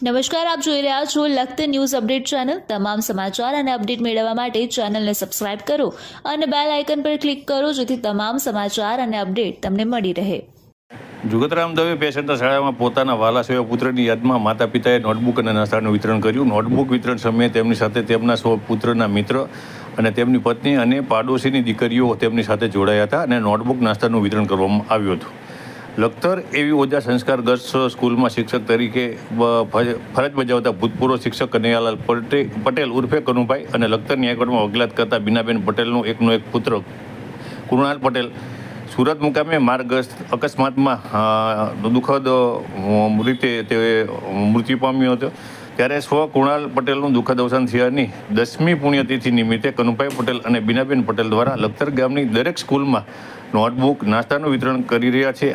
નમસ્કાર, આપ જોઈ રહ્યા છો લખત ન્યૂઝ અપડેટ ચેનલ। તમામ સમાચાર અને અપડેટ મેળવવા માટે ચેનલને સબસ્ક્રાઇબ કરો અને બેલ આઇકન પર ક્લિક કરો જેથી તમામ સમાચાર અને અપડેટ તમને મળી રહે। જુગતરામ દવે પેસેન્ટર શાળામાં પોતાના વાલા સેવા પુત્રની યાદમાં માતા પિતાએ નોટબુક અને નાસ્તાનું વિતરણ કર્યું। નોટબુક વિતરણ સમયે તેમની સાથે તેમના પુત્રના મિત્ર અને તેમની પત્ની અને પાડોશીની દીકરીઓ તેમની સાથે જોડાયા હતા અને નોટબુક નાસ્તાનું વિતરણ કરવામાં આવ્યું હતું। લખતર એવી ઓજા સંસ્કાર ગર્લ્સ સ્કૂલમાં શિક્ષક તરીકે ફરજ બજાવતા ભૂતપૂર્વ શિક્ષક કનૈયાલાલ પટેલ ઉર્ફે કનુભાઈ અને લખતર ન્યાયકોર્ટમાં વકીલાત કરતા બીનાબેન પટેલનું એકનો એક પુત્ર કૃણાલ પટેલ સુરત મુકામે માર્ગ અકસ્માતમાં દુઃખદ રીતે તે મૃત્યુ પામ્યો હતો। ત્યારે કૃણાલ પટેલનું દુઃખદ અવસાન થયાની 10મી પુણ્યતિથિ નિમિત્તે કનુભાઈ પટેલ અને બીનાબેન પટેલ દ્વારા લખતર ગામની દરેક સ્કૂલમાં નોટબુક નાસ્તાનું વિતરણ કરી રહ્યા છે।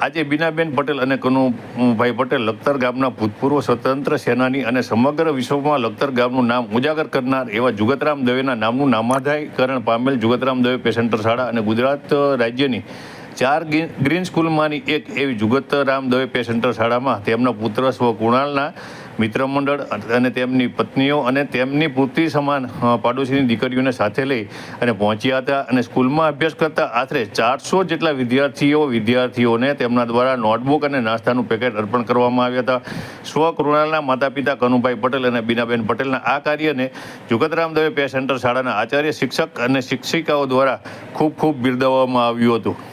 આજે બીનાબેન પટેલ અને કનુભાઈ પટેલ લખતર ગામના ભૂતપૂર્વ સ્વતંત્ર સેનાની અને સમગ્ર વિશ્વમાં લખતર ગામનું નામ ઉજાગર કરનાર એવા જુગતરામ દવેના નામનું નામાધીકરણ પામેલ જુગતરામ દવે પેસેન્ટર શાળા અને ગુજરાત રાજ્યની 4 ગ્રીન સ્કૂલમાંની એક એવી જુગતરામ દવે પેસેન્ટર શાળામાં તેમના પુત્ર કૃણાલના મિત્ર મંડળ અને તેમની પત્નીઓ અને તેમની પુત્રી સમાન પાડોશીની દીકરીઓને સાથે લઈ અને પહોંચ્યા હતા અને સ્કૂલમાં અભ્યાસ કરતા આશરે 400 જેટલા વિદ્યાર્થીઓને તેમના દ્વારા નોટબુક અને નાસ્તાનું પેકેટ અર્પણ કરવામાં આવ્યા હતા। કૃણાલના માતા પિતા કનુભાઈ પટેલ અને બીનાબેન પટેલના આ કાર્યને જુગતરામ દવે પેસેન્ટર શાળાના આચાર્ય શિક્ષક અને શિક્ષિકાઓ દ્વારા ખૂબ બિરદાવવામાં આવ્યું હતું।